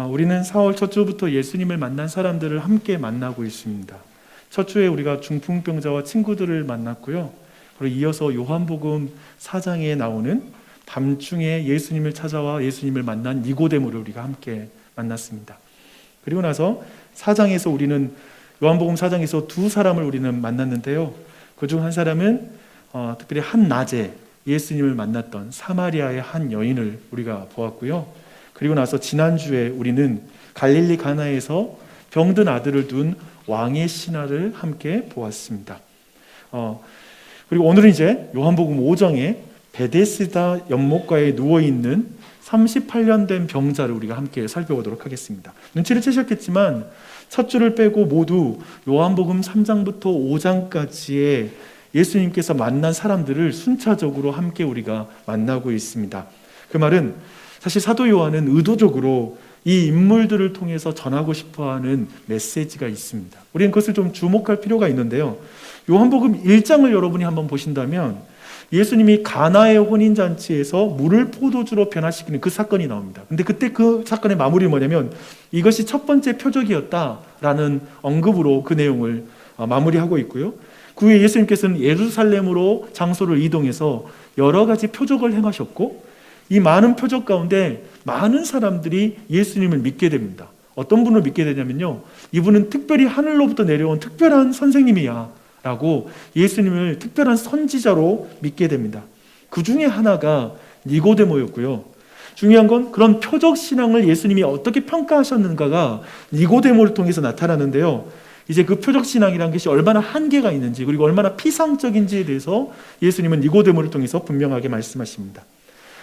우리는 4월 첫 주부터 예수님을 만난 사람들을 함께 만나고 있습니다. 첫 주에 우리가 중풍병자와 친구들을 만났고요. 그리고 이어서 요한복음 4장에 나오는 밤중에 예수님을 찾아와 예수님을 만난 니고데모를 우리가 함께 만났습니다. 그리고 나서 4장에서 우리는 요한복음 4장에서 두 사람을 우리는 만났는데요. 그중 한 사람은 특별히 한낮에 예수님을 만났던 사마리아의 한 여인을 우리가 보았고요. 그리고 나서 지난주에 우리는 갈릴리 가나에서 병든 아들을 둔 왕의 신하를 함께 보았습니다. 그리고 오늘은 이제 요한복음 5장에 베데스다 연못가에 누워있는 38년 된 병자를 우리가 함께 살펴보도록 하겠습니다. 눈치를 채셨겠지만 첫 주를 빼고 모두 요한복음 3장부터 5장까지의 예수님께서 만난 사람들을 순차적으로 함께 우리가 만나고 있습니다. 그 말은 사실 사도 요한은 의도적으로 이 인물들을 통해서 전하고 싶어하는 메시지가 있습니다. 우리는 그것을 좀 주목할 필요가 있는데요. 요한복음 1장을 여러분이 한번 보신다면 예수님이 가나의 혼인잔치에서 물을 포도주로 변화시키는 그 사건이 나옵니다. 근데 그때 그 사건의 마무리는 뭐냐면 이것이 첫 번째 표적이었다라는 언급으로 그 내용을 마무리하고 있고요. 그 후에 예수님께서는 예루살렘으로 장소를 이동해서 여러 가지 표적을 행하셨고 이 많은 표적 가운데 많은 사람들이 예수님을 믿게 됩니다. 어떤 분을 믿게 되냐면요, 이분은 특별히 하늘로부터 내려온 특별한 선생님이야 라고 예수님을 특별한 선지자로 믿게 됩니다. 그 중에 하나가 니고데모였고요. 중요한 건 그런 표적 신앙을 예수님이 어떻게 평가하셨는가가 니고데모를 통해서 나타나는데요. 이제 그 표적 신앙이라는 것이 얼마나 한계가 있는지 그리고 얼마나 피상적인지에 대해서 예수님은 니고데모를 통해서 분명하게 말씀하십니다.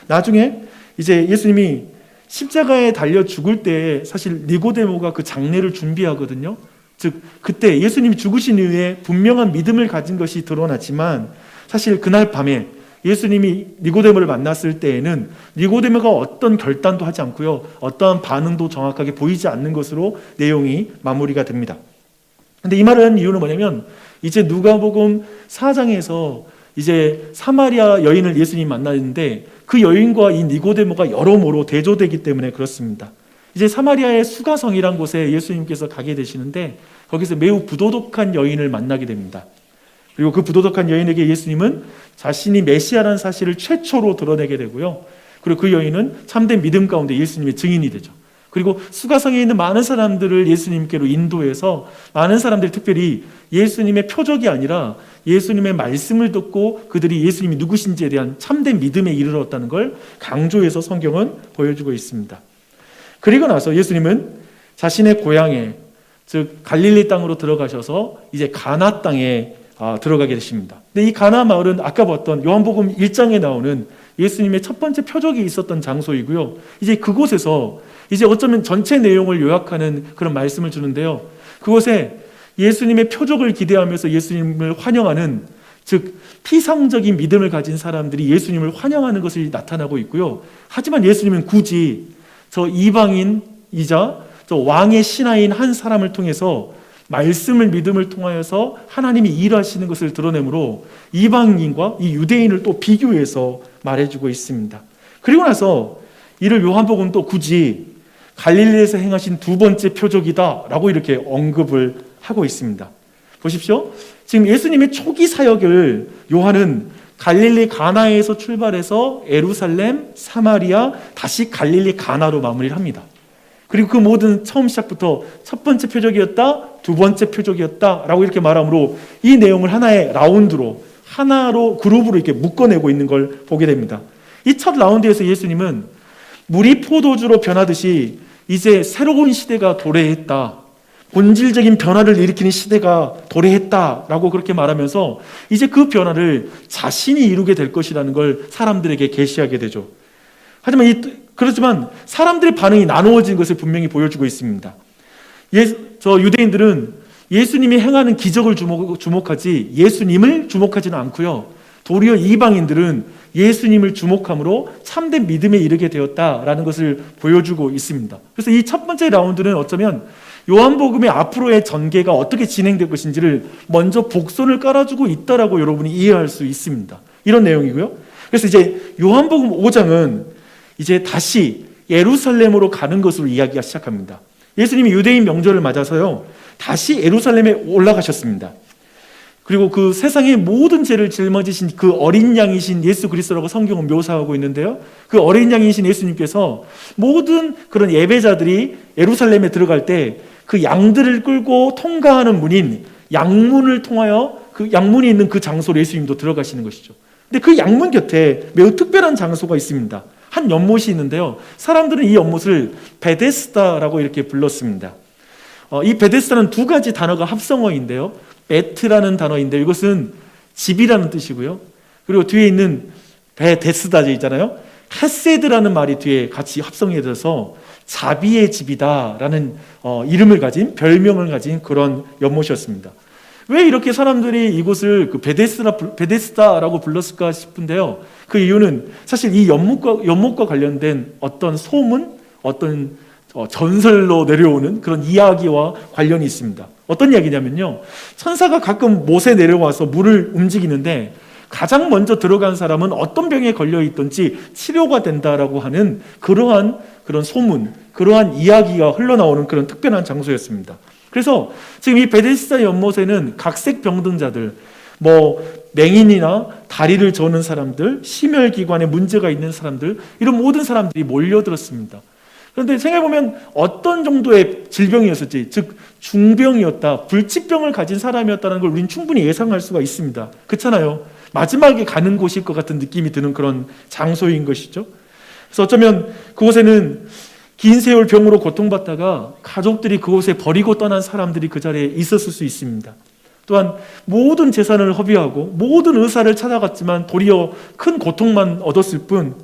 나중에 이제 예수님이 십자가에 달려 죽을 때 사실 니고데모가 그 장례를 준비하거든요. 즉 그때 예수님이 죽으신 이후에 분명한 믿음을 가진 것이 드러났지만 사실 그날 밤에 예수님이 니고데모를 만났을 때에는 니고데모가 어떤 결단도 하지 않고요, 어떠한 반응도 정확하게 보이지 않는 것으로 내용이 마무리가 됩니다. 근데 이 말을 하는 이유는 뭐냐면 이제 누가복음 4장에서 이제 사마리아 여인을 예수님이 만나는데 그 여인과 이 니고데모가 여러모로 대조되기 때문에 그렇습니다. 이제 사마리아의 수가성이란 곳에 예수님께서 가게 되시는데 거기서 매우 부도덕한 여인을 만나게 됩니다. 그리고 그 부도덕한 여인에게 예수님은 자신이 메시아라는 사실을 최초로 드러내게 되고요. 그리고 그 여인은 참된 믿음 가운데 예수님의 증인이 되죠. 그리고 수가성에 있는 많은 사람들을 예수님께로 인도해서 많은 사람들이 특별히 예수님의 표적이 아니라 예수님의 말씀을 듣고 그들이 예수님이 누구신지에 대한 참된 믿음에 이르렀다는 걸 강조해서 성경은 보여주고 있습니다. 그리고 나서 예수님은 자신의 고향에, 즉 갈릴리 땅으로 들어가셔서 이제 가나 땅에 들어가게 되십니다. 근데 이 가나 마을은 아까 봤던 요한복음 1장에 나오는 예수님의 첫 번째 표적이 있었던 장소이고요. 이제 그곳에서 이제 어쩌면 전체 내용을 요약하는 그런 말씀을 주는데요. 그곳에 예수님의 표적을 기대하면서 예수님을 환영하는, 즉 피상적인 믿음을 가진 사람들이 예수님을 환영하는 것이 나타나고 있고요. 하지만 예수님은 굳이 저 이방인이자 저 왕의 신하인 한 사람을 통해서 말씀을 믿음을 통하여서 하나님이 일하시는 것을 드러내므로 이방인과 이 유대인을 또 비교해서 말해주고 있습니다. 그리고 나서 이를 요한복음 또 굳이 갈릴리에서 행하신 두 번째 표적이다 라고 이렇게 언급을 하고 있습니다. 보십시오. 지금 예수님의 초기 사역을 요한은 갈릴리 가나에서 출발해서 예루살렘, 사마리아, 다시 갈릴리 가나로 마무리를 합니다. 그리고 그 모든 처음 시작부터 첫 번째 표적이었다, 두 번째 표적이었다 라고 이렇게 말하므로 이 내용을 하나의 라운드로, 하나로 그룹으로 이렇게 묶어내고 있는 걸 보게 됩니다. 이 첫 라운드에서 예수님은 물이 포도주로 변하듯이 이제 새로운 시대가 도래했다, 본질적인 변화를 일으키는 시대가 도래했다라고 그렇게 말하면서 이제 그 변화를 자신이 이루게 될 것이라는 걸 사람들에게 계시하게 되죠. 하지만 그렇지만 사람들의 반응이 나누어진 것을 분명히 보여주고 있습니다. 저 유대인들은 예수님이 행하는 기적을 주목하지 예수님을 주목하지는 않고요. 도리어 이방인들은 예수님을 주목함으로 참된 믿음에 이르게 되었다라는 것을 보여주고 있습니다. 그래서 이 첫 번째 라운드는 어쩌면 요한복음의 앞으로의 전개가 어떻게 진행될 것인지를 먼저 복선을 깔아주고 있다라고 여러분이 이해할 수 있습니다. 이런 내용이고요. 그래서 이제 요한복음 5장은 이제 다시 예루살렘으로 가는 것으로 이야기가 시작합니다. 예수님이 유대인 명절을 맞아서요, 다시 예루살렘에 올라가셨습니다. 그리고 그 세상의 모든 죄를 짊어지신 그 어린 양이신 예수 그리스도라고 성경은 묘사하고 있는데요, 그 어린 양이신 예수님께서 모든 그런 예배자들이 예루살렘에 들어갈 때 그 양들을 끌고 통과하는 문인 양문을 통하여 그 양문이 있는 그 장소로 예수님도 들어가시는 것이죠. 근데 그 양문 곁에 매우 특별한 장소가 있습니다. 한 연못이 있는데요, 사람들은 이 연못을 베데스다라고 이렇게 불렀습니다. 이 베데스다는 두 가지 단어가 합성어인데요, 베트라는 단어인데 이것은 집이라는 뜻이고요, 그리고 뒤에 있는 베데스다지 있잖아요, 헤세드라는 말이 뒤에 같이 합성이 돼서 자비의 집이다라는 이름을 가진, 별명을 가진 그런 연못이었습니다. 왜 이렇게 사람들이 이곳을 그 베데스다라고 불렀을까 싶은데요, 그 이유는 사실 이 연못과 관련된 어떤 소문, 어떤 전설로 내려오는 그런 이야기와 관련이 있습니다. 어떤 이야기냐면요, 천사가 가끔 못에 내려와서 물을 움직이는데 가장 먼저 들어간 사람은 어떤 병에 걸려 있든지 치료가 된다라고 하는 그러한 그런 소문, 그러한 이야기가 흘러나오는 그런 특별한 장소였습니다. 그래서 지금 이 베데스다 연못에는 각색 병등자들, 맹인이나 다리를 저는 사람들, 심혈기관에 문제가 있는 사람들, 이런 모든 사람들이 몰려들었습니다. 그런데 생각해보면 어떤 정도의 질병이었을지, 즉 중병이었다, 불치병을 가진 사람이었다는 걸 우리는 충분히 예상할 수가 있습니다. 그렇잖아요. 마지막에 가는 곳일 것 같은 느낌이 드는 그런 장소인 것이죠. 그래서 어쩌면 그곳에는 긴 세월 병으로 고통받다가 가족들이 그곳에 버리고 떠난 사람들이 그 자리에 있었을 수 있습니다. 또한 모든 재산을 허비하고 모든 의사를 찾아갔지만 도리어 큰 고통만 얻었을 뿐,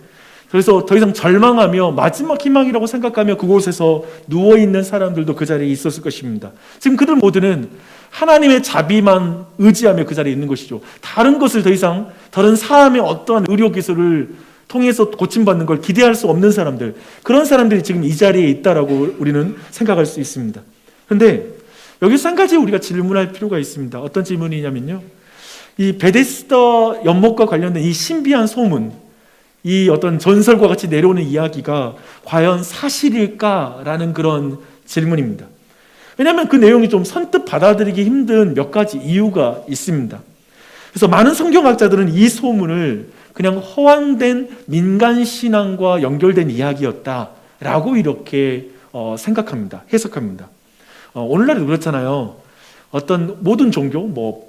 그래서 더 이상 절망하며 마지막 희망이라고 생각하며 그곳에서 누워있는 사람들도 그 자리에 있었을 것입니다. 지금 그들 모두는 하나님의 자비만 의지하며 그 자리에 있는 것이죠. 다른 것을 더 이상, 다른 사람의 어떠한 의료기술을 통해서 고침받는 걸 기대할 수 없는 사람들, 그런 사람들이 지금 이 자리에 있다라고 우리는 생각할 수 있습니다. 그런데 여기서 한 가지 우리가 질문할 필요가 있습니다. 어떤 질문이냐면요, 이 베데스다 연못과 관련된 이 신비한 소문, 이 어떤 전설과 같이 내려오는 이야기가 과연 사실일까라는 그런 질문입니다. 왜냐하면 그 내용이 좀 선뜻 받아들이기 힘든 몇 가지 이유가 있습니다. 그래서 많은 성경학자들은 이 소문을 그냥 허황된 민간 신앙과 연결된 이야기였다라고 이렇게 생각합니다. 해석합니다. 오늘날도 그렇잖아요. 어떤 모든 종교,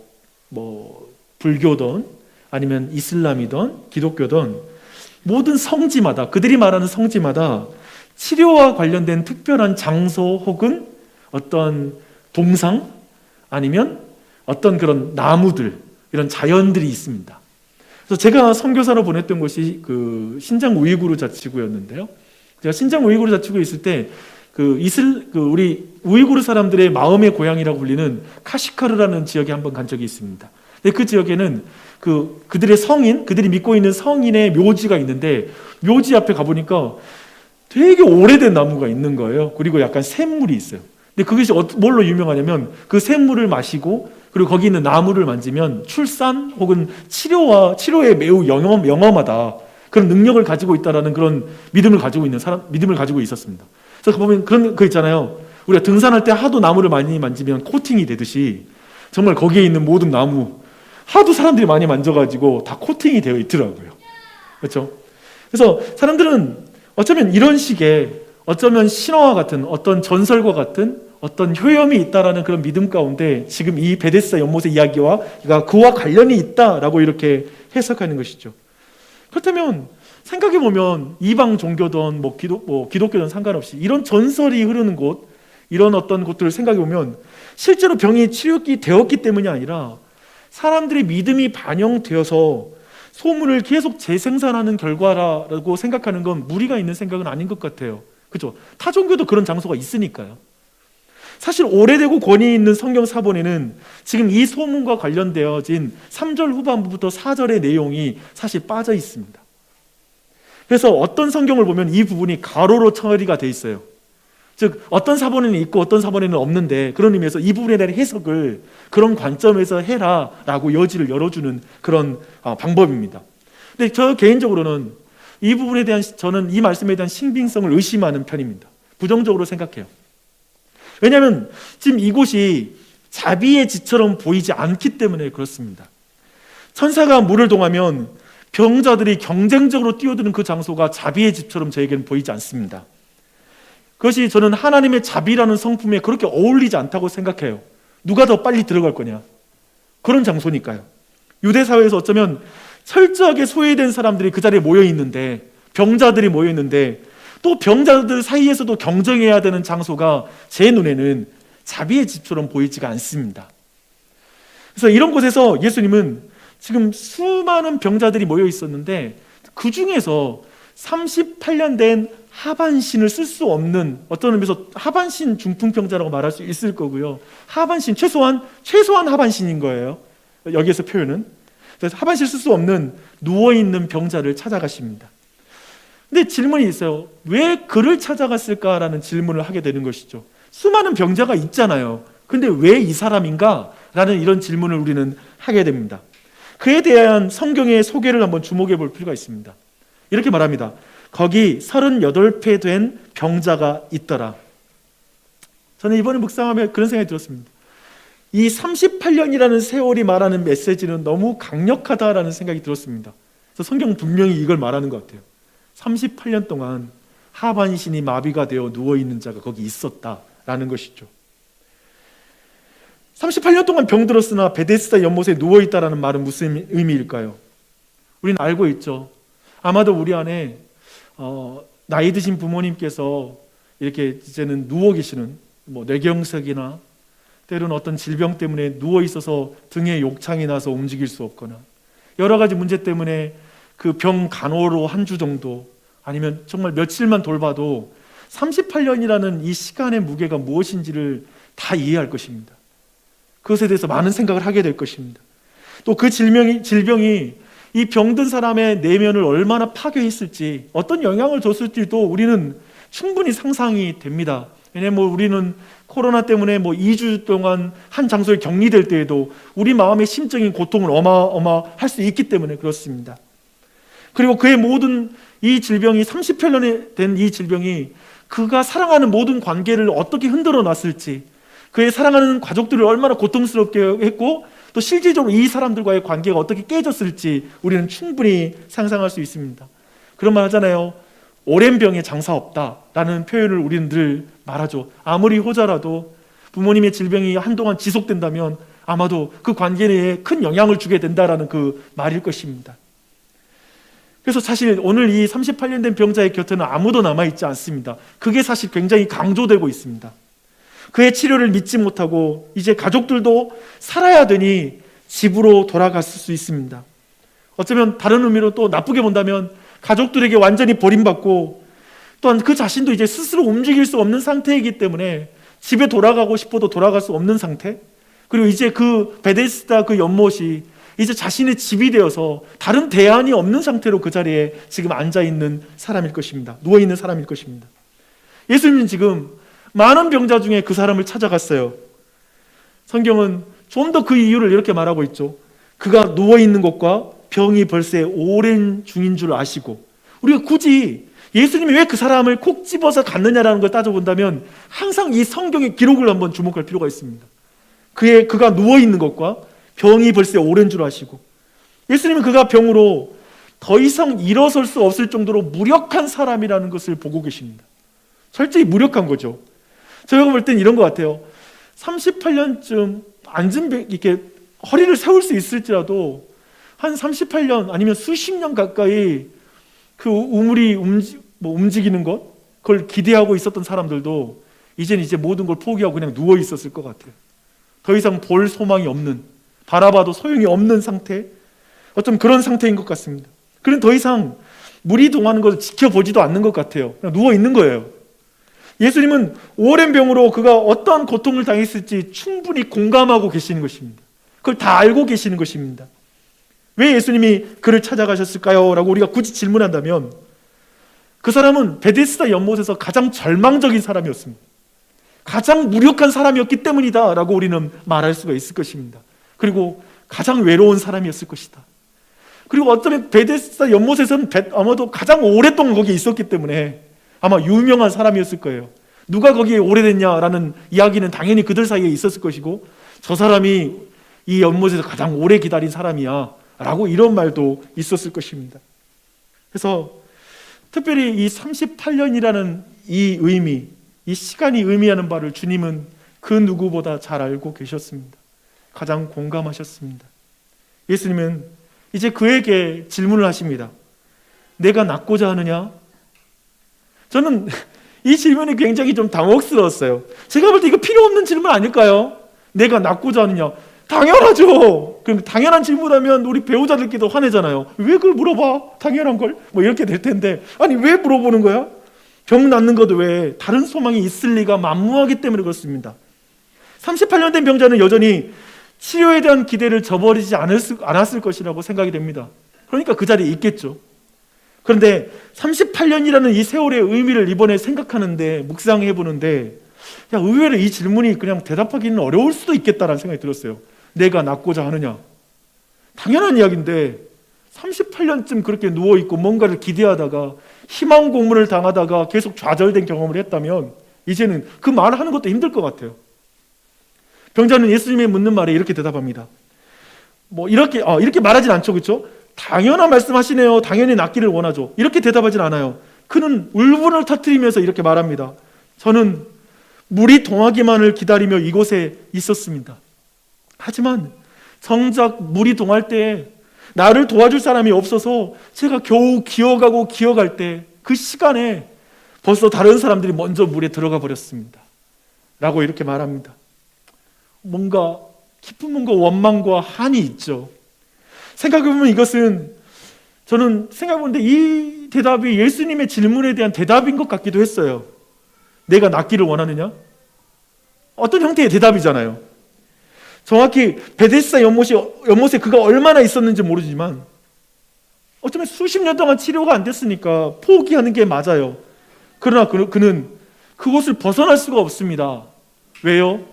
불교든 아니면 이슬람이든 기독교든 모든 성지마다, 그들이 말하는 성지마다 치료와 관련된 특별한 장소 혹은 어떤 동상 아니면 어떤 그런 나무들, 이런 자연들이 있습니다. 그래서 제가 선교사로 보냈던 곳이 그 신장 우이구르 자치구였는데요. 제가 신장 우이구르 자치구에 있을 때 우리 우이구르 사람들의 마음의 고향이라고 불리는 카시카르라는 지역에 한번 간 적이 있습니다. 근데 그 지역에는 그들의 성인, 그들이 믿고 있는 성인의 묘지가 있는데, 묘지 앞에 가보니까 되게 오래된 나무가 있는 거예요. 그리고 약간 샘물이 있어요. 근데 그것이 뭘로 유명하냐면 그 샘물을 마시고 그리고 거기 있는 나무를 만지면 출산 혹은 치료에 매우 영험하다, 그런 능력을 가지고 있다라는 그런 믿음을 가지고 있었습니다. 그래서 보면 그런 거 있잖아요. 우리가 등산할 때 하도 나무를 많이 만지면 코팅이 되듯이 정말 거기에 있는 모든 나무 하도 사람들이 많이 만져가지고 다 코팅이 되어 있더라고요. 그렇죠? 그래서 사람들은 어쩌면 이런 식의, 어쩌면 신화와 같은, 어떤 전설과 같은 어떤 효염이 있다라는 그런 믿음 가운데 지금 이 베데스다 연못의 이야기와 그와 관련이 있다라고 이렇게 해석하는 것이죠. 그렇다면 생각해보면 이방 종교든 기독교든 상관없이 이런 전설이 흐르는 곳, 이런 어떤 곳들을 생각해보면 실제로 병이 치료되었기 때문이 아니라 사람들의 믿음이 반영되어서 소문을 계속 재생산하는 결과라고 생각하는 건 무리가 있는 생각은 아닌 것 같아요. 그렇죠? 타 종교도 그런 장소가 있으니까요. 사실 오래되고 권위 있는 성경 사본에는 지금 이 소문과 관련되어진 3절 후반부부터 4절의 내용이 사실 빠져 있습니다. 그래서 어떤 성경을 보면 이 부분이 가로로 처리가 돼 있어요. 즉 어떤 사본에는 있고 어떤 사본에는 없는데, 그런 의미에서 이 부분에 대한 해석을 그런 관점에서 해라라고 여지를 열어주는 그런 방법입니다. 근데 저 개인적으로는 이 부분에 대한 저는 이 말씀에 대한 신빙성을 의심하는 편입니다. 부정적으로 생각해요. 왜냐하면 지금 이곳이 자비의 지처럼 보이지 않기 때문에 그렇습니다. 천사가 물을 동하면 병자들이 경쟁적으로 뛰어드는 그 장소가 자비의 집처럼 저에게는 보이지 않습니다. 그것이 저는 하나님의 자비라는 성품에 그렇게 어울리지 않다고 생각해요. 누가 더 빨리 들어갈 거냐, 그런 장소니까요. 유대 사회에서 어쩌면 철저하게 소외된 사람들이 그 자리에 모여 있는데, 병자들이 모여 있는데, 또 병자들 사이에서도 경쟁해야 되는 장소가 제 눈에는 자비의 집처럼 보이지가 않습니다. 그래서 이런 곳에서 예수님은 지금 수많은 병자들이 모여 있었는데 그 중에서 38년 된 하반신을 쓸 수 없는, 어떤 의미에서 하반신 중풍병자라고 말할 수 있을 거고요. 하반신, 최소한 하반신인 거예요. 여기에서 표현은. 그래서 하반신을 쓸 수 없는 누워있는 병자를 찾아가십니다. 근데 질문이 있어요. 왜 그를 찾아갔을까라는 질문을 하게 되는 것이죠. 수많은 병자가 있잖아요. 근데 왜 이 사람인가? 라는 이런 질문을 우리는 하게 됩니다. 그에 대한 성경의 소개를 한번 주목해 볼 필요가 있습니다. 이렇게 말합니다. 거기 38배 된 병자가 있더라. 저는 이번에 묵상하며 그런 생각이 들었습니다. 이 38년이라는 세월이 말하는 메시지는 너무 강력하다라는 생각이 들었습니다. 그래서 성경은 분명히 이걸 말하는 것 같아요. 38년 동안 하반신이 마비가 되어 누워있는 자가 거기 있었다라는 것이죠. 38년 동안 병들었으나 베데스다 연못에 누워있다라는 말은 무슨 의미일까요? 우리는 알고 있죠. 아마도 우리 안에 나이 드신 부모님께서 이렇게 이제는 누워 계시는, 뇌경색이나 때로는 어떤 질병 때문에 누워 있어서 등에 욕창이 나서 움직일 수 없거나 여러 가지 문제 때문에 그 병 간호로 한 주 정도, 아니면 정말 며칠만 돌봐도 38년이라는 이 시간의 무게가 무엇인지를 다 이해할 것입니다. 그것에 대해서 많은 생각을 하게 될 것입니다. 또 그 질병이 이 병든 사람의 내면을 얼마나 파괴했을지, 어떤 영향을 줬을지도 우리는 충분히 상상이 됩니다. 왜냐하면 우리는 코로나 때문에 2주 동안 한 장소에 격리될 때에도 우리 마음의 심적인 고통을 어마어마할 수 있기 때문에 그렇습니다. 그리고 그의 모든 이 질병이 38년이 된 이 질병이 그가 사랑하는 모든 관계를 어떻게 흔들어 놨을지, 그의 사랑하는 가족들을 얼마나 고통스럽게 했고 또 실질적으로 이 사람들과의 관계가 어떻게 깨졌을지 우리는 충분히 상상할 수 있습니다. 그런 말 하잖아요. 오랜 병에 장사 없다라는 표현을 우리는 늘 말하죠. 아무리 효자라도 부모님의 질병이 한동안 지속된다면 아마도 그 관계에 큰 영향을 주게 된다라는 그 말일 것입니다. 그래서 사실 오늘 이 38년 된 병자의 곁에는 아무도 남아있지 않습니다. 그게 사실 굉장히 강조되고 있습니다. 그의 치료를 믿지 못하고 이제 가족들도 살아야 되니 집으로 돌아갔을 수 있습니다. 어쩌면 다른 의미로 또 나쁘게 본다면 가족들에게 완전히 버림받고 또한 그 자신도 이제 스스로 움직일 수 없는 상태이기 때문에 집에 돌아가고 싶어도 돌아갈 수 없는 상태, 그리고 이제 그 베데스다 그 연못이 이제 자신의 집이 되어서 다른 대안이 없는 상태로 그 자리에 지금 앉아있는 사람일 것입니다. 누워있는 사람일 것입니다. 예수님은 지금 많은 병자 중에 그 사람을 찾아갔어요. 성경은 좀 더 그 이유를 이렇게 말하고 있죠. 그가 누워있는 것과 병이 벌써 오랜 중인 줄 아시고, 우리가 굳이 예수님이 왜 그 사람을 콕 집어서 갔느냐라는 걸 따져본다면 항상 이 성경의 기록을 한번 주목할 필요가 있습니다. 그가 누워있는 것과 병이 벌써 오랜 줄 아시고, 예수님은 그가 병으로 더 이상 일어설 수 없을 정도로 무력한 사람이라는 것을 보고 계십니다. 철저히 무력한 거죠. 제가 볼 땐 이런 것 같아요. 38년쯤 이렇게 허리를 세울 수 있을지라도 한 38년 아니면 수십 년 가까이 그 우물이 움직이는 것, 그걸 기대하고 있었던 사람들도 이제 모든 걸 포기하고 그냥 누워 있었을 것 같아요. 더 이상 볼 소망이 없는, 바라봐도 소용이 없는 상태, 어쩜 그런 상태인 것 같습니다. 그는 더 이상 물이 동하는 것을 지켜보지도 않는 것 같아요. 그냥 누워 있는 거예요. 예수님은 오랜 병으로 그가 어떠한 고통을 당했을지 충분히 공감하고 계시는 것입니다. 그걸 다 알고 계시는 것입니다. 왜 예수님이 그를 찾아가셨을까요? 라고 우리가 굳이 질문한다면 그 사람은 베데스다 연못에서 가장 절망적인 사람이었습니다. 가장 무력한 사람이었기 때문이다 라고 우리는 말할 수가 있을 것입니다. 그리고 가장 외로운 사람이었을 것이다. 그리고 어쩌면 베데스다 연못에서는 아마도 가장 오랫동안 거기에 있었기 때문에 아마 유명한 사람이었을 거예요. 누가 거기에 오래됐냐라는 이야기는 당연히 그들 사이에 있었을 것이고, 저 사람이 이 연못에서 가장 오래 기다린 사람이야 라고 이런 말도 있었을 것입니다. 그래서 특별히 이 38년이라는 이 의미, 이 시간이 의미하는 바를 주님은 그 누구보다 잘 알고 계셨습니다. 가장 공감하셨습니다. 예수님은 이제 그에게 질문을 하십니다. 내가 낫고자 하느냐? 저는 이 질문이 굉장히 좀 당혹스러웠어요. 제가 볼 때 이거 필요 없는 질문 아닐까요? 내가 낫고자 하느냐? 당연하죠. 그럼 당연한 질문하면 우리 배우자들끼리도 화내잖아요. 왜 그걸 물어봐? 당연한 걸? 뭐 이렇게 될 텐데, 아니 왜 물어보는 거야? 병 낫는 것도 왜 다른 소망이 있을 리가 만무하기 때문에 그렇습니다. 38년 된 병자는 여전히 치료에 대한 기대를 저버리지 않았을 것이라고 생각이 됩니다. 그러니까 그 자리에 있겠죠. 그런데 38년이라는 이 세월의 의미를 이번에 생각하는데, 묵상해 보는데, 의외로 이 질문이 그냥 대답하기는 어려울 수도 있겠다라는 생각이 들었어요. 내가 낫고자 하느냐? 당연한 이야기인데 38년쯤 그렇게 누워있고 뭔가를 기대하다가 희망 고문을 당하다가 계속 좌절된 경험을 했다면 이제는 그 말을 하는 것도 힘들 것 같아요. 병자는 예수님이 묻는 말에 이렇게 대답합니다. 이렇게 말하진 않죠, 그렇죠? 당연한 말씀하시네요. 당연히 낫기를 원하죠. 이렇게 대답하진 않아요. 그는 울분을 터뜨리면서 이렇게 말합니다. 저는 물이 동하기만을 기다리며 이곳에 있었습니다. 하지만 정작 물이 동할 때 나를 도와줄 사람이 없어서 제가 겨우 기어갈 때 그 시간에 벌써 다른 사람들이 먼저 물에 들어가 버렸습니다. 라고 이렇게 말합니다. 뭔가 깊은 뭔가 원망과 한이 있죠. 생각해보면 이것은, 저는 생각해보는데 이 대답이 예수님의 질문에 대한 대답인 것 같기도 했어요. 내가 낫기를 원하느냐? 어떤 형태의 대답이잖아요. 정확히 베데스다 연못에 그가 얼마나 있었는지 모르지만 어쩌면 수십 년 동안 치료가 안 됐으니까 포기하는 게 맞아요. 그러나 그는 그곳을 벗어날 수가 없습니다. 왜요?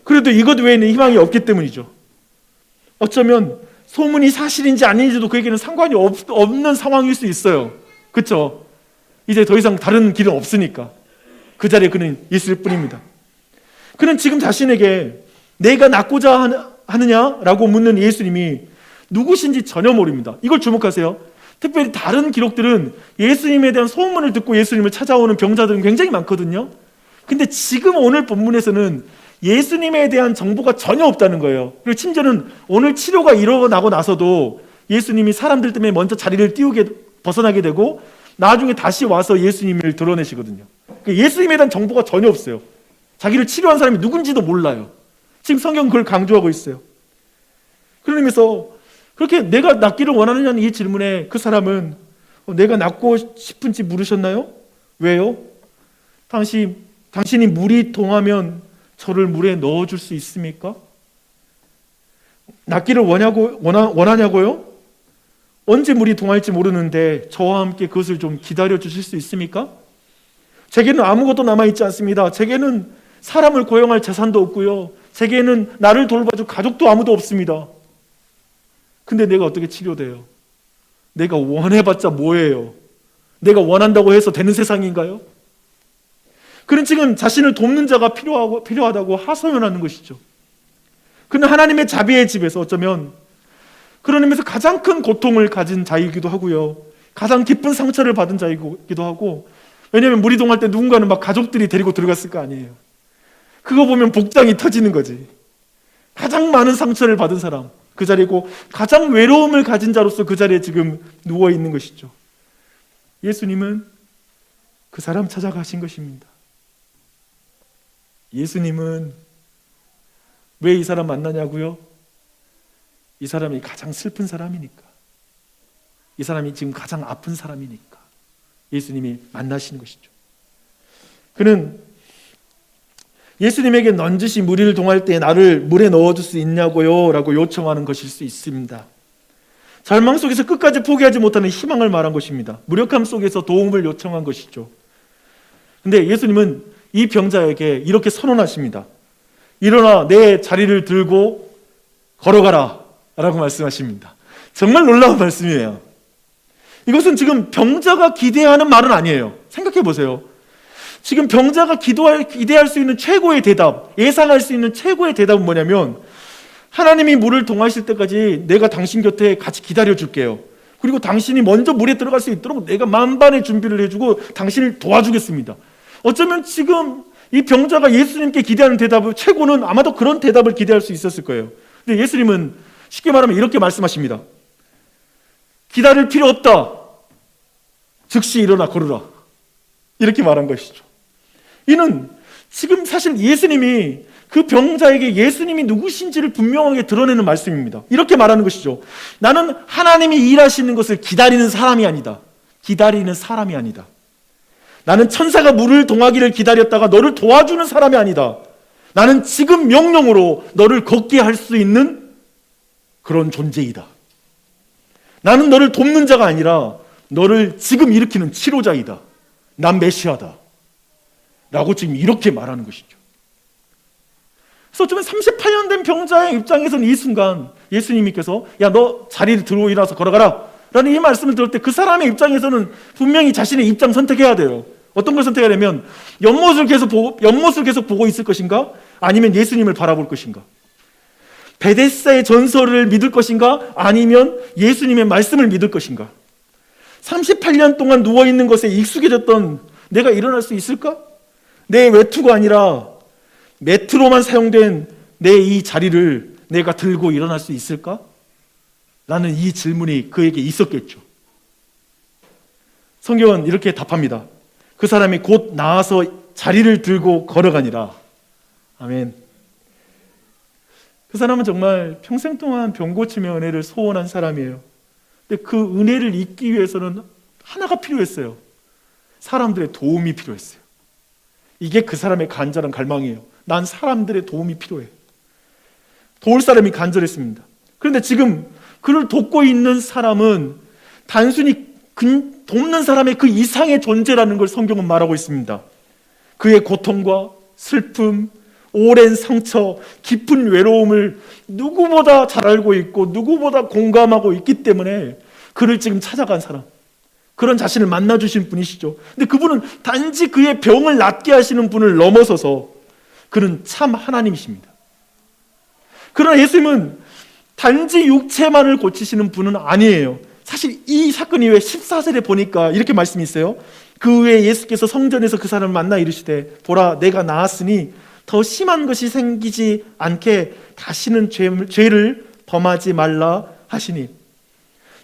그래도 이것 외에는 희망이 없기 때문이죠. 어쩌면 소문이 사실인지 아닌지도 그에게는 상관이 없는 상황일 수 있어요. 그렇죠? 이제 더 이상 다른 길은 없으니까 그 자리에 그는 있을 뿐입니다. 그는 지금 자신에게 내가 낫고자 하느냐라고 묻는 예수님이 누구신지 전혀 모릅니다. 이걸 주목하세요. 특별히 다른 기록들은 예수님에 대한 소문을 듣고 예수님을 찾아오는 병자들은 굉장히 많거든요. 근데 지금 오늘 본문에서는 예수님에 대한 정보가 전혀 없다는 거예요. 그리고 심지어는 오늘 치료가 일어나고 나서도 예수님이 사람들 때문에 먼저 자리를 벗어나게 되고 나중에 다시 와서 예수님을 드러내시거든요. 예수님에 대한 정보가 전혀 없어요. 자기를 치료한 사람이 누군지도 몰라요. 지금 성경은 그걸 강조하고 있어요. 그런 의미에서 그렇게 내가 낫기를 원하느냐는 이 질문에 그 사람은 내가 낫고 싶은지 물으셨나요? 왜요? 당신이 물이 동하면 저를 물에 넣어줄 수 있습니까? 낫기를 원하냐고요? 언제 물이 동할지 모르는데 저와 함께 그것을 좀 기다려 주실 수 있습니까? 제게는 아무것도 남아있지 않습니다. 제게는 사람을 고용할 재산도 없고요. 제게는 나를 돌봐줄 가족도 아무도 없습니다. 근데 내가 어떻게 치료돼요? 내가 원해봤자 뭐예요? 내가 원한다고 해서 되는 세상인가요? 그는 지금 자신을 돕는 자가 필요하다고 하소연하는 것이죠. 그는 하나님의 자비의 집에서 어쩌면 그런 의미에서 가장 큰 고통을 가진 자이기도 하고요. 가장 깊은 상처를 받은 자이기도 하고, 왜냐하면 물이 동할 때 누군가는 막 가족들이 데리고 들어갔을 거 아니에요. 그거 보면 복장이 터지는 거지. 가장 많은 상처를 받은 사람, 그 자리고 가장 외로움을 가진 자로서 그 자리에 지금 누워 있는 것이죠. 예수님은 그 사람 찾아가신 것입니다. 예수님은 왜 이 사람 만나냐고요? 이 사람이 가장 슬픈 사람이니까. 이 사람이 지금 가장 아픈 사람이니까 예수님이 만나신 것이죠. 그는 예수님에게 넌지시 물을 동할 때 나를 물에 넣어줄 수 있냐고요? 라고 요청하는 것일 수 있습니다. 절망 속에서 끝까지 포기하지 못하는 희망을 말한 것입니다. 무력함 속에서 도움을 요청한 것이죠. 근데 예수님은 이 병자에게 이렇게 선언하십니다. 일어나 내 자리를 들고 걸어가라 라고 말씀하십니다. 정말 놀라운 말씀이에요. 이것은 지금 병자가 기대하는 말은 아니에요. 생각해 보세요. 지금 병자가 기대할 수 있는 최고의 대답, 예상할 수 있는 최고의 대답은 뭐냐면, 하나님이 물을 동하실 때까지 내가 당신 곁에 같이 기다려 줄게요. 그리고 당신이 먼저 물에 들어갈 수 있도록 내가 만반의 준비를 해주고 당신을 도와주겠습니다. 어쩌면 지금 이 병자가 예수님께 기대하는 대답을, 최고는 아마도 그런 대답을 기대할 수 있었을 거예요. 근데 예수님은 쉽게 말하면 이렇게 말씀하십니다. 기다릴 필요 없다. 즉시 일어나 걸으라. 이렇게 말한 것이죠. 이는 지금 사실 예수님이 그 병자에게 예수님이 누구신지를 분명하게 드러내는 말씀입니다. 이렇게 말하는 것이죠. 나는 하나님이 일하시는 것을 기다리는 사람이 아니다. 기다리는 사람이 아니다. 나는 천사가 물을 동하기를 기다렸다가 너를 도와주는 사람이 아니다. 나는 지금 명령으로 너를 걷게 할 수 있는 그런 존재이다. 나는 너를 돕는 자가 아니라 너를 지금 일으키는 치료자이다. 난 메시아다. 라고 지금 이렇게 말하는 것이죠. 그래서 어쩌면 38년 된 병자의 입장에서는 이 순간 예수님께서 야, 너 자리를 들고 일어나서 걸어가라 라는 이 말씀을 들을 때 그 사람의 입장에서는 분명히 자신의 입장 선택해야 돼요. 어떤 걸 선택해야 되면 연못을 계속 보고 있을 것인가? 아니면 예수님을 바라볼 것인가? 베데스다의 전설을 믿을 것인가? 아니면 예수님의 말씀을 믿을 것인가? 38년 동안 누워있는 것에 익숙해졌던 내가 일어날 수 있을까? 내 외투가 아니라 매트로만 사용된 내 이 자리를 내가 들고 일어날 수 있을까? 라는 이 질문이 그에게 있었겠죠. 성경은 이렇게 답합니다. 그 사람이 곧 나와서 자리를 들고 걸어가니라. 아멘. 그 사람은 정말 평생 동안 병 고침의 은혜를 소원한 사람이에요. 근데 그 은혜를 잊기 위해서는 하나가 필요했어요. 사람들의 도움이 필요했어요. 이게 그 사람의 간절한 갈망이에요. 난 사람들의 도움이 필요해. 도울 사람이 간절했습니다. 그런데 지금 그를 돕고 있는 사람은 단순히 돕는 사람의 그 이상의 존재라는 걸 성경은 말하고 있습니다. 그의 고통과 슬픔, 오랜 상처, 깊은 외로움을 누구보다 잘 알고 있고 누구보다 공감하고 있기 때문에 그를 지금 찾아간 사람, 그런 자신을 만나주신 분이시죠. 근데 그분은 단지 그의 병을 낫게 하시는 분을 넘어서서 그는 참 하나님이십니다. 그러나 예수님은 단지 육체만을 고치시는 분은 아니에요. 사실 이 사건 이후에 14절에 보니까 이렇게 말씀이 있어요. 그 후에 예수께서 성전에서 그 사람을 만나 이르시되 보라 내가 나았으니 더 심한 것이 생기지 않게 다시는 죄를 범하지 말라 하시니.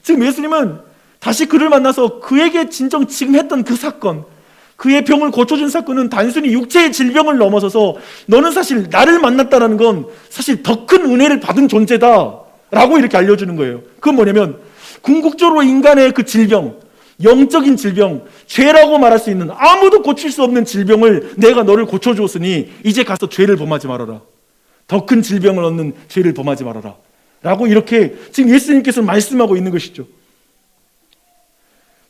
지금 예수님은 다시 그를 만나서 그에게 진정 지금 했던 그 사건, 그의 병을 고쳐준 사건은 단순히 육체의 질병을 넘어서서 너는 사실 나를 만났다는 건 사실 더 큰 은혜를 받은 존재다 라고 이렇게 알려주는 거예요. 그건 뭐냐면 궁극적으로 인간의 그 질병, 영적인 질병, 죄라고 말할 수 있는 아무도 고칠 수 없는 질병을 내가 너를 고쳐주었으니 이제 가서 죄를 범하지 말아라. 더 큰 질병을 얻는 죄를 범하지 말아라 라고 이렇게 지금 예수님께서 말씀하고 있는 것이죠.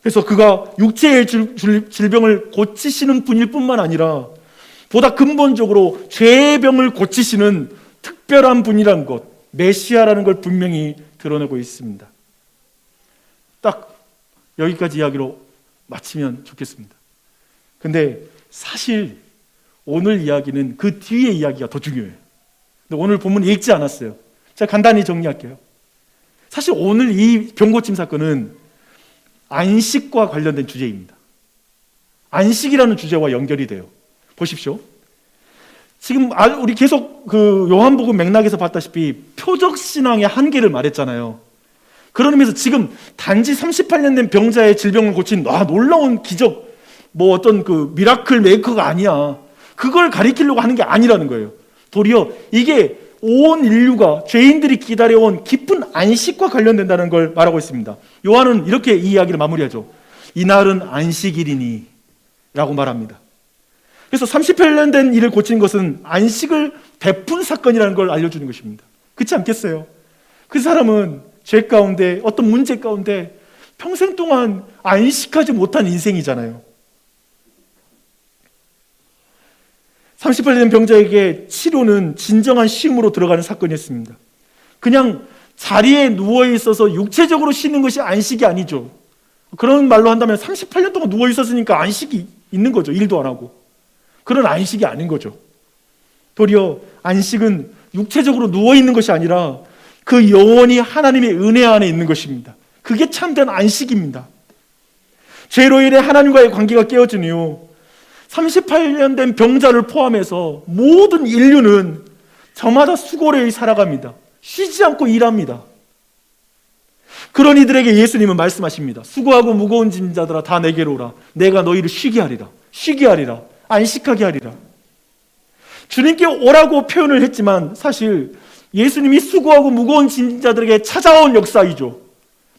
그래서 그가 육체의 질병을 고치시는 분일 뿐만 아니라 보다 근본적으로 죄의 병을 고치시는 특별한 분이라는 것, 메시아라는 걸 분명히 드러내고 있습니다. 딱 여기까지 이야기로 마치면 좋겠습니다. 근데 사실 오늘 이야기는 그 뒤의 이야기가 더 중요해요. 근데 오늘 본문 읽지 않았어요. 제가 간단히 정리할게요. 사실 오늘 이 병고침 사건은 안식과 관련된 주제입니다. 안식이라는 주제와 연결이 돼요. 보십시오. 지금 우리 계속 그 요한복음 맥락에서 봤다시피 표적 신앙의 한계를 말했잖아요. 그런 의미에서 지금 단지 38년 된 병자의 질병을 고친 놀라운 기적, 뭐 어떤 그 미라클 메이커가 아니야. 그걸 가리키려고 하는 게 아니라는 거예요. 도리어 이게 온 인류가, 죄인들이 기다려온 깊은 안식과 관련된다는 걸 말하고 있습니다. 요한은 이렇게 이 이야기를 마무리하죠. 이날은 안식일이니 라고 말합니다. 그래서 38년 된 일을 고친 것은 안식을 베푼 사건이라는 걸 알려주는 것입니다. 그렇지 않겠어요? 그 사람은 죄 가운데, 어떤 문제 가운데 평생 동안 안식하지 못한 인생이잖아요. 38년 된 병자에게 치료는 진정한 쉼으로 들어가는 사건이었습니다. 그냥 자리에 누워 있어서 육체적으로 쉬는 것이 안식이 아니죠. 그런 말로 한다면 38년 동안 누워 있었으니까 안식이 있는 거죠. 일도 안 하고. 그런 안식이 아닌 거죠. 도리어 안식은 육체적으로 누워 있는 것이 아니라 그 영원히 하나님의 은혜 안에 있는 것입니다. 그게 참된 안식입니다. 죄로 인해 하나님과의 관계가 깨어진 이후 38년 된 병자를 포함해서 모든 인류는 저마다 수고를 살아갑니다. 쉬지 않고 일합니다. 그런 이들에게 예수님은 말씀하십니다. 수고하고 무거운 짐 자들아 다 내게로 오라. 내가 너희를 쉬게 하리라. 쉬게 하리라. 안식하게 하리라. 주님께 오라고 표현을 했지만 사실 예수님이 수고하고 무거운 짐 자들에게 찾아온 역사이죠.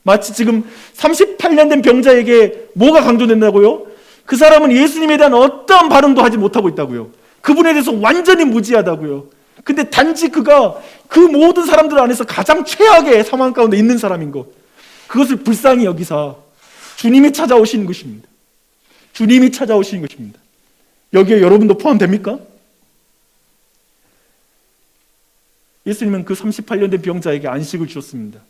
마치 지금 38년 된 병자에게 뭐가 강조된다고요? 그 사람은 예수님에 대한 어떠한 반응도 하지 못하고 있다고요. 그분에 대해서 완전히 무지하다고요. 근데 단지 그가 그 모든 사람들 안에서 가장 최악의 상황 가운데 있는 사람인 것, 그것을 불쌍히 여기사 주님이 찾아오시는 것입니다. 주님이 찾아오시는 것입니다. 여기에 여러분도 포함됩니까? 예수님은 그 38년 된 병자에게 안식을 주셨습니다.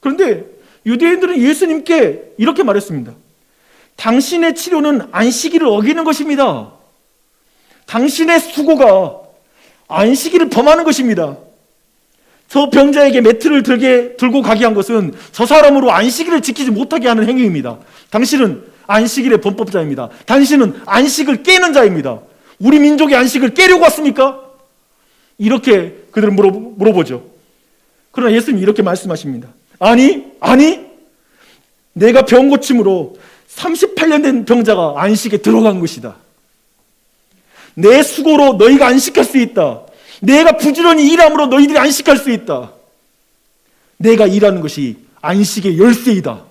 그런데 유대인들은 예수님께 이렇게 말했습니다. 당신의 치료는 안식일을 어기는 것입니다. 당신의 수고가 안식일을 범하는 것입니다. 저 병자에게 매트를 들고 가게 한 것은 저 사람으로 안식일을 지키지 못하게 하는 행위입니다. 당신은 안식일의 범법자입니다. 당신은 안식을 깨는 자입니다. 우리 민족의 안식을 깨려고 왔습니까? 이렇게 그들은 물어보죠. 그러나 예수님이 이렇게 말씀하십니다. 아니, 내가 병 고침으로 38년 된 병자가 안식에 들어간 것이다. 내 수고로 너희가 안식할 수 있다. 내가 부지런히 일함으로 너희들이 안식할 수 있다. 내가 일하는 것이 안식의 열쇠이다.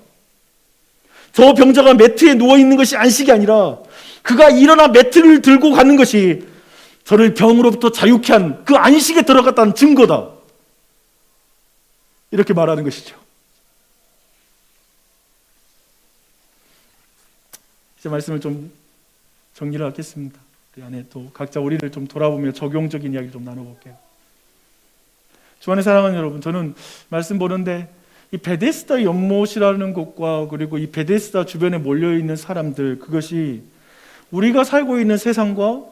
저 병자가 매트에 누워있는 것이 안식이 아니라 그가 일어나 매트를 들고 가는 것이 저를 병으로부터 자유케 한 그 안식에 들어갔다는 증거다. 이렇게 말하는 것이죠. 이제 말씀을 좀 정리를 하겠습니다. 그 안에 또 각자 우리를 좀 돌아보며 적용적인 이야기 좀 나눠볼게요. 주안의 사랑하는 여러분, 저는 말씀 보는데 이 베데스다 연못이라는 곳과 그리고 이 베데스다 주변에 몰려있는 사람들, 그것이 우리가 살고 있는 세상과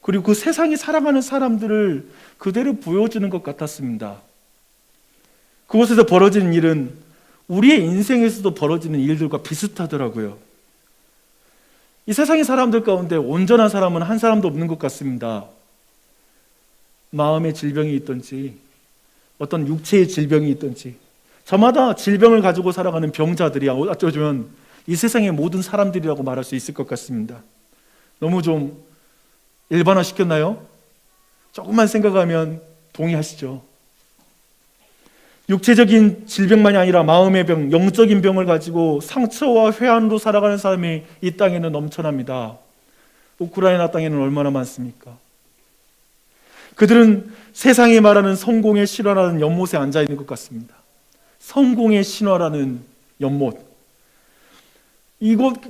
그리고 그 세상이 살아가는 사람들을 그대로 보여주는 것 같았습니다. 그곳에서 벌어지는 일은 우리의 인생에서도 벌어지는 일들과 비슷하더라고요. 이 세상의 사람들 가운데 온전한 사람은 한 사람도 없는 것 같습니다. 마음의 질병이 있든지 어떤 육체의 질병이 있든지 저마다 질병을 가지고 살아가는 병자들이 어쩌면 이 세상의 모든 사람들이라고 말할 수 있을 것 같습니다. 너무 좀 일반화시켰나요? 조금만 생각하면 동의하시죠? 육체적인 질병만이 아니라 마음의 병, 영적인 병을 가지고 상처와 회한으로 살아가는 사람이 이 땅에는 넘쳐납니다. 우크라이나 땅에는 얼마나 많습니까? 그들은 세상이 말하는 성공의 신화라는 연못에 앉아있는 것 같습니다. 성공의 신화라는 연못.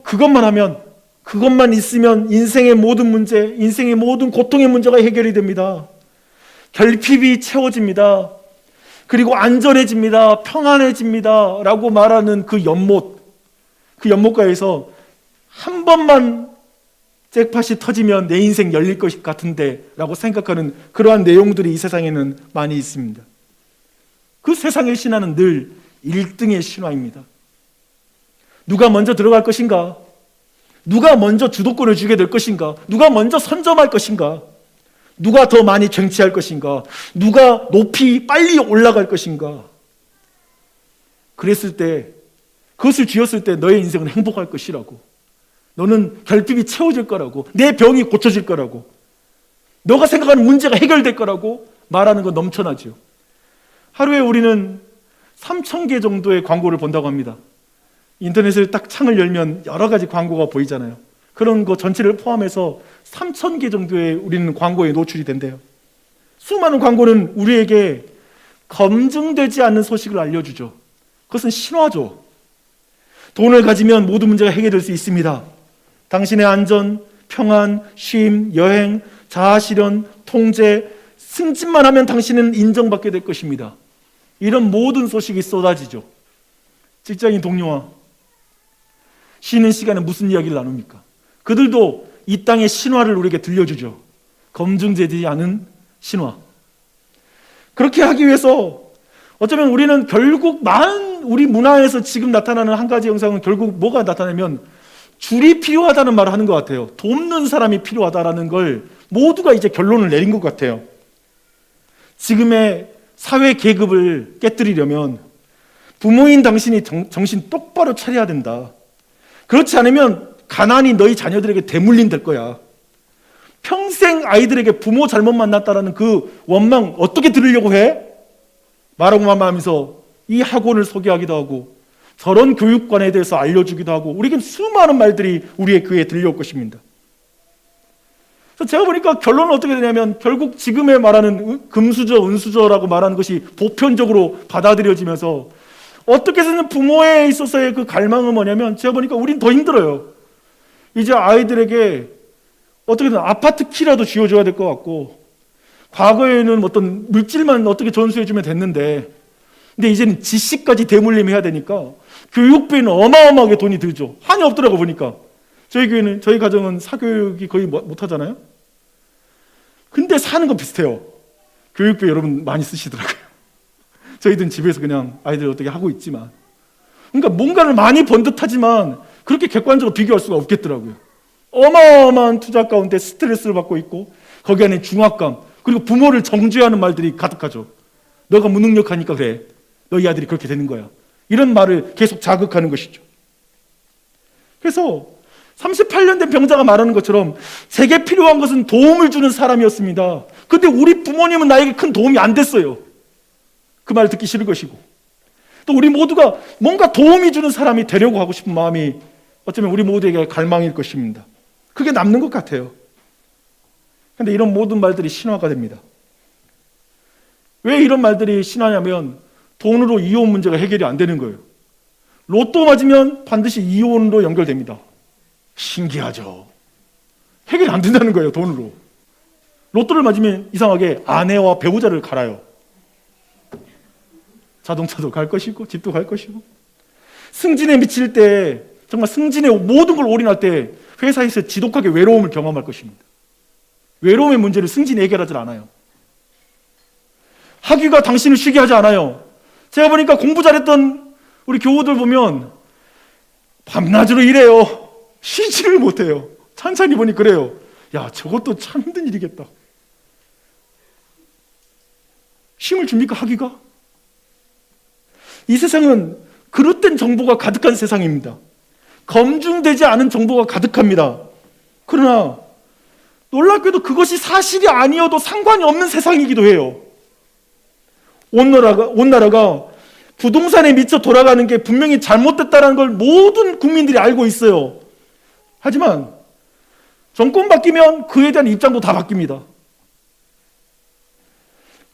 그것만 하면, 그것만 있으면 인생의 모든 문제, 인생의 모든 고통의 문제가 해결이 됩니다. 결핍이 채워집니다. 그리고 안전해집니다. 평안해집니다. 라고 말하는 그 연못가에서 한 번만 잭팟이 터지면 내 인생 열릴 것 같은데 라고 생각하는 그러한 내용들이 이 세상에는 많이 있습니다. 그 세상의 신화는 늘 1등의 신화입니다. 누가 먼저 들어갈 것인가? 누가 먼저 주도권을 주게 될 것인가? 누가 먼저 선점할 것인가? 누가 더 많이 쟁취할 것인가? 누가 높이 빨리 올라갈 것인가? 그랬을 때, 그것을 쥐었을 때 너의 인생은 행복할 것이라고. 너는 결핍이 채워질 거라고. 내 병이 고쳐질 거라고. 너가 생각하는 문제가 해결될 거라고 말하는 건 넘쳐나죠. 하루에 우리는 3,000개 정도의 광고를 본다고 합니다. 인터넷을 딱 창을 열면 여러 가지 광고가 보이잖아요. 그런 거 전체를 포함해서 3,000개 정도의 우리는 광고에 노출이 된대요. 수많은 광고는 우리에게 검증되지 않는 소식을 알려주죠. 그것은 신화죠. 돈을 가지면 모든 문제가 해결될 수 있습니다. 당신의 안전, 평안, 쉼, 여행, 자아실현, 통제, 승진만 하면 당신은 인정받게 될 것입니다. 이런 모든 소식이 쏟아지죠. 직장인 동료와 쉬는 시간에 무슨 이야기를 나눕니까? 그들도 이 땅의 신화를 우리에게 들려주죠. 검증되지 않은 신화. 그렇게 하기 위해서 어쩌면 우리는 결국 우리 문화에서 지금 나타나는 한 가지 현상은 결국 뭐가 나타나면 줄이 필요하다는 말을 하는 것 같아요. 돕는 사람이 필요하다라는 걸 모두가 이제 결론을 내린 것 같아요. 지금의 사회 계급을 깨뜨리려면 부모인 당신이 정신 똑바로 차려야 된다. 그렇지 않으면 가난이 너희 자녀들에게 대물림 될 거야. 평생 아이들에게 부모 잘못 만났다라는 그 원망 어떻게 들으려고 해? 말하고 하면서 이 학원을 소개하기도 하고 저런 교육관에 대해서 알려주기도 하고 우리에게 수많은 말들이 우리의 귀에 들려올 것입니다. 그래서 제가 보니까 결론은 어떻게 되냐면 결국 지금의 말하는 금수저, 은수저라고 말하는 것이 보편적으로 받아들여지면서 어떻게 해서는 부모에 있어서의 그 갈망은 뭐냐면 제가 보니까 우린 더 힘들어요. 이제 아이들에게 어떻게든 아파트 키라도 쥐어줘야 될 것 같고 과거에는 어떤 물질만 어떻게 전수해주면 됐는데 근데 이제는 지식까지 대물림해야 되니까 교육비는 어마어마하게 돈이 들죠. 한이 없더라고 보니까. 저희 가정은 사교육이 거의 못 하잖아요. 근데 사는 거 비슷해요. 교육비 여러분 많이 쓰시더라고요. 저희들은 집에서 그냥 아이들 어떻게 하고 있지만 그러니까 뭔가를 많이 번 듯하지만 그렇게 객관적으로 비교할 수가 없겠더라고요. 어마어마한 투자 가운데 스트레스를 받고 있고 거기 안에 중압감 그리고 부모를 정죄하는 말들이 가득하죠. 너가 무능력하니까 그래. 너희 아들이 그렇게 되는 거야. 이런 말을 계속 자극하는 것이죠. 그래서 38년 된 병자가 말하는 것처럼 제게 필요한 것은 도움을 주는 사람이었습니다. 근데 우리 부모님은 나에게 큰 도움이 안 됐어요. 그 말 듣기 싫은 것이고 또 우리 모두가 뭔가 도움이 주는 사람이 되려고 하고 싶은 마음이 어쩌면 우리 모두에게 갈망일 것입니다. 그게 남는 것 같아요. 그런데 이런 모든 말들이 신화가 됩니다. 왜 이런 말들이 신화냐면 돈으로 이혼 문제가 해결이 안 되는 거예요. 로또 맞으면 반드시 이혼으로 연결됩니다. 신기하죠. 해결이 안 된다는 거예요. 돈으로. 로또를 맞으면 이상하게 아내와 배우자를 갈아요. 자동차도 갈 것이고 집도 갈 것이고 승진에 미칠 때 정말 승진에 모든 걸 올인할 때 회사에서 지독하게 외로움을 경험할 것입니다. 외로움의 문제를 승진이 해결하지 않아요. 학위가 당신을 쉬게 하지 않아요. 제가 보니까 공부 잘했던 우리 교우들 보면 밤낮으로 일해요. 쉬지를 못해요. 찬찬히 보니 그래요. 야, 저것도 참 힘든 일이겠다. 쉼을 줍니까, 학위가? 이 세상은 그릇된 정보가 가득한 세상입니다. 검증되지 않은 정보가 가득합니다. 그러나 놀랍게도 그것이 사실이 아니어도 상관이 없는 세상이기도 해요. 온 나라가 부동산에 미쳐 돌아가는 게 분명히 잘못됐다는 걸 모든 국민들이 알고 있어요. 하지만 정권 바뀌면 그에 대한 입장도 다 바뀝니다.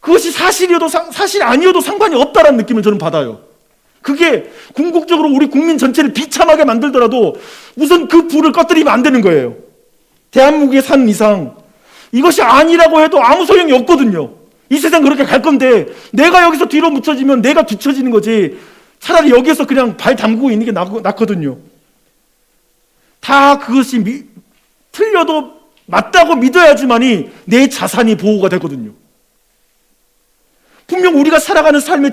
그것이 사실이어도 사실 아니어도 상관이 없다는 느낌을 저는 받아요. 그게 궁극적으로 우리 국민 전체를 비참하게 만들더라도 우선 그 불을 꺼뜨리면 안 되는 거예요. 대한민국에 사는 이상 이것이 아니라고 해도 아무 소용이 없거든요. 이 세상 그렇게 갈 건데 내가 여기서 뒤로 묻혀지면 내가 뒤처지는 거지 차라리 여기에서 그냥 발 담그고 있는 게 낫거든요. 다 그것이 틀려도 맞다고 믿어야지만이 내 자산이 보호가 되거든요. 분명 우리가 살아가는 삶의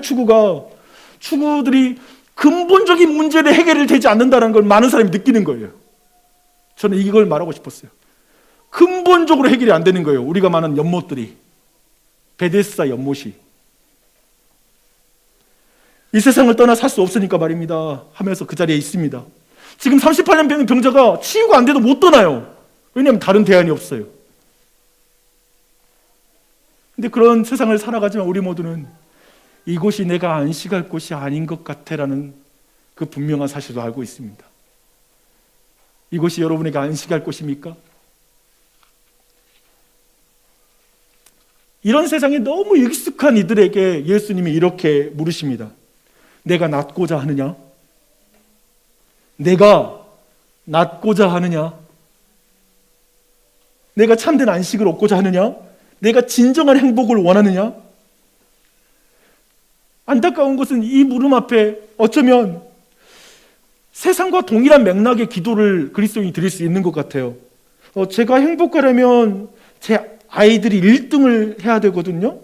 추구들이 근본적인 문제를 해결이 되지 않는다는 걸 많은 사람이 느끼는 거예요. 저는 이걸 말하고 싶었어요. 근본적으로 해결이 안 되는 거예요. 우리가 많은 연못들이. 베데스다 연못이. 이 세상을 떠나 살 수 없으니까 말입니다 하면서 그 자리에 있습니다. 지금 38년 병자가 치유가 안 돼도 못 떠나요. 왜냐하면 다른 대안이 없어요. 근데 그런 세상을 살아가지만 우리 모두는 이곳이 내가 안식할 곳이 아닌 것 같아라는 그 분명한 사실도 알고 있습니다. 이곳이 여러분에게 안식할 곳입니까? 이런 세상에 너무 익숙한 이들에게 예수님이 이렇게 물으십니다. 내가 낫고자 하느냐? 내가 낫고자 하느냐? 내가 참된 안식을 얻고자 하느냐? 내가 진정한 행복을 원하느냐? 안타까운 것은 이 물음 앞에 어쩌면 세상과 동일한 맥락의 기도를 그리스도인이 드릴 수 있는 것 같아요. 제가 행복하려면 제 아이들이 1등을 해야 되거든요.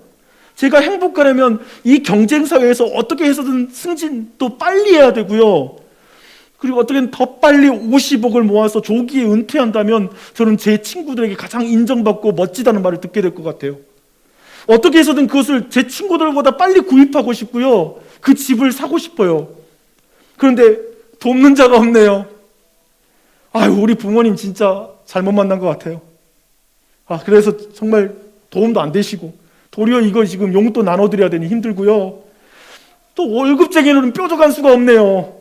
제가 행복하려면 이 경쟁 사회에서 어떻게 해서든 승진도 빨리 해야 되고요. 그리고 어떻게든 더 빨리 50억을 모아서 조기에 은퇴한다면 저는 제 친구들에게 가장 인정받고 멋지다는 말을 듣게 될 것 같아요. 어떻게 해서든 그것을 제 친구들보다 빨리 구입하고 싶고요. 그 집을 사고 싶어요. 그런데 돕는 자가 없네요. 아유, 우리 부모님 진짜 잘못 만난 것 같아요. 그래서 정말 도움도 안 되시고, 도리어 이거 지금 용돈 나눠드려야 되니 힘들고요. 또 월급쟁이로는 뾰족한 수가 없네요.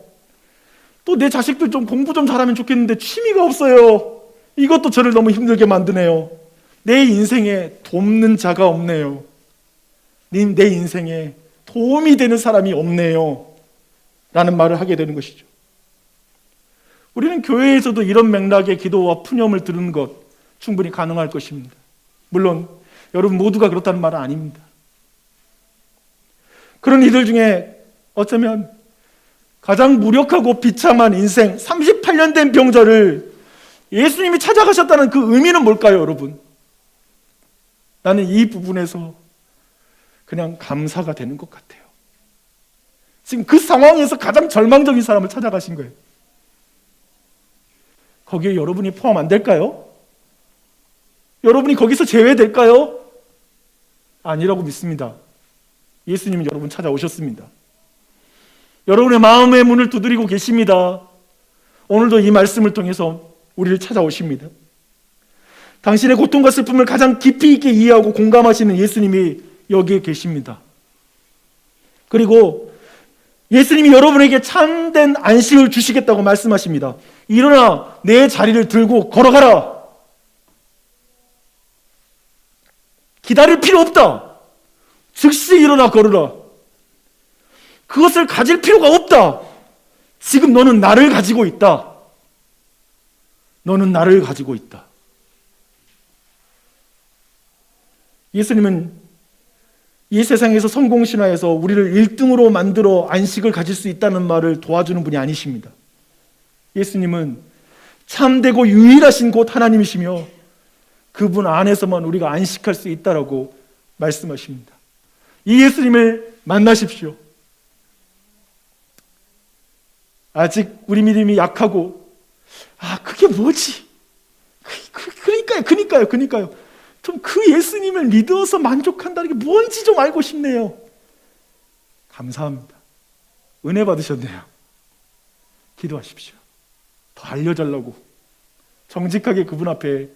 또 내 자식들 좀 공부 좀 잘하면 좋겠는데 취미가 없어요. 이것도 저를 너무 힘들게 만드네요. 내 인생에 돕는 자가 없네요. 내 인생에 도움이 되는 사람이 없네요. 라는 말을 하게 되는 것이죠. 우리는 교회에서도 이런 맥락의 기도와 푸념을 들은 것 충분히 가능할 것입니다. 물론 여러분 모두가 그렇다는 말은 아닙니다. 그런 이들 중에 어쩌면 가장 무력하고 비참한 인생 38년 된 병자를 예수님이 찾아가셨다는 그 의미는 뭘까요, 여러분? 나는 이 부분에서 그냥 감사가 되는 것 같아요. 지금 그 상황에서 가장 절망적인 사람을 찾아가신 거예요. 거기에 여러분이 포함 안 될까요? 여러분이 거기서 제외될까요? 아니라고 믿습니다. 예수님이 여러분 찾아오셨습니다. 여러분의 마음의 문을 두드리고 계십니다. 오늘도 이 말씀을 통해서 우리를 찾아오십니다. 당신의 고통과 슬픔을 가장 깊이 있게 이해하고 공감하시는 예수님이 여기에 계십니다. 그리고 예수님이 여러분에게 참된 안식을 주시겠다고 말씀하십니다. 일어나 내 자리를 들고 걸어가라. 기다릴 필요 없다. 즉시 일어나 걸으라. 그것을 가질 필요가 없다. 지금 너는 나를 가지고 있다. 너는 나를 가지고 있다. 예수님은 이 세상에서 성공신화해서 우리를 1등으로 만들어 안식을 가질 수 있다는 말을 도와주는 분이 아니십니다. 예수님은 참되고 유일하신 곧 하나님이시며 그분 안에서만 우리가 안식할 수 있다라고 말씀하십니다. 이 예수님을 만나십시오. 아직 우리 믿음이 약하고 그게 뭐지? 그러니까요. 좀 그 예수님을 믿어서 만족한다는 게 뭔지 좀 알고 싶네요. 감사합니다. 은혜 받으셨네요. 기도하십시오. 더 알려달라고 정직하게 그분 앞에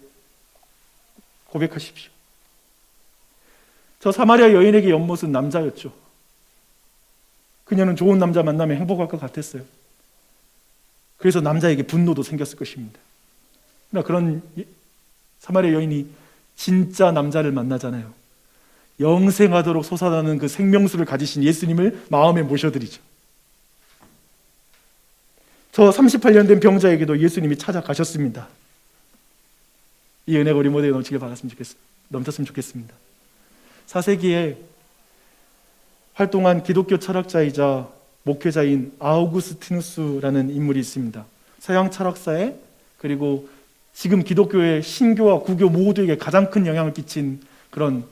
고백하십시오. 저 사마리아 여인에게 연못은 남자였죠. 그녀는 좋은 남자 만나면 행복할 것 같았어요. 그래서 남자에게 분노도 생겼을 것입니다. 그러나 그런 사마리아 여인이 진짜 남자를 만나잖아요. 영생하도록 솟아나는 그 생명수를 가지신 예수님을 마음에 모셔드리죠. 저 38년 된 병자에게도 예수님이 찾아가셨습니다. 이 은혜가 우리 모두에게 넘쳤으면 좋겠습니다. 4세기에 활동한 기독교 철학자이자 목회자인 아우구스티누스라는 인물이 있습니다. 서양 철학사에 그리고 지금 기독교의 신교와 구교 모두에게 가장 큰 영향을 끼친 그런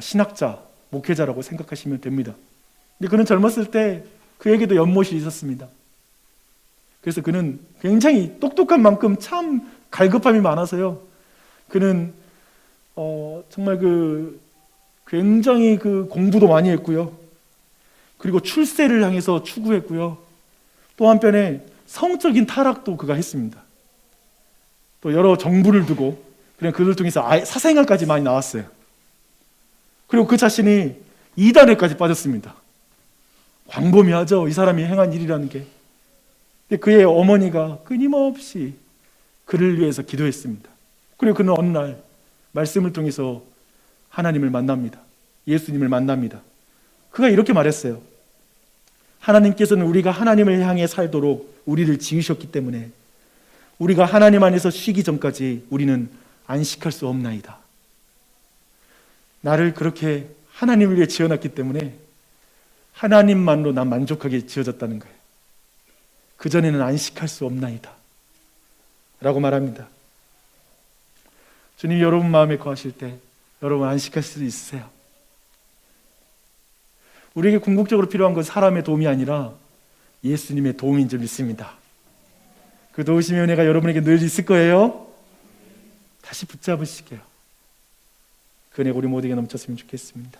신학자, 목회자라고 생각하시면 됩니다. 근데 그는 젊었을 때 그에게도 연못이 있었습니다. 그래서 그는 굉장히 똑똑한 만큼 참 갈급함이 많아서요. 그는 정말 굉장히 공부도 많이 했고요. 그리고 출세를 향해서 추구했고요. 또 한편에 성적인 타락도 그가 했습니다. 또 여러 정부를 두고 그냥 그들 중에서 사생활까지 많이 나왔어요. 그리고 그 자신이 이단에까지 빠졌습니다. 광범위하죠. 이 사람이 행한 일이라는 게. 근데 그의 어머니가 끊임없이 그를 위해서 기도했습니다. 그리고 그는 어느 날 말씀을 통해서 하나님을 만납니다. 예수님을 만납니다. 그가 이렇게 말했어요. 하나님께서는 우리가 하나님을 향해 살도록 우리를 지으셨기 때문에 우리가 하나님 안에서 쉬기 전까지 우리는 안식할 수 없나이다. 나를 그렇게 하나님을 위해 지어놨기 때문에 하나님만로 난 만족하게 지어졌다는 거예요. 그전에는 안식할 수 없나이다 라고 말합니다. 주님 여러분 마음에 거하실 때 여러분 안식할 수 있으세요? 우리에게 궁극적으로 필요한 건 사람의 도움이 아니라 예수님의 도움인 줄 믿습니다. 그 도우심의 은혜가 여러분에게 늘 있을 거예요. 다시 붙잡으시게요. 그 은혜가 우리 모두에게 넘쳤으면 좋겠습니다.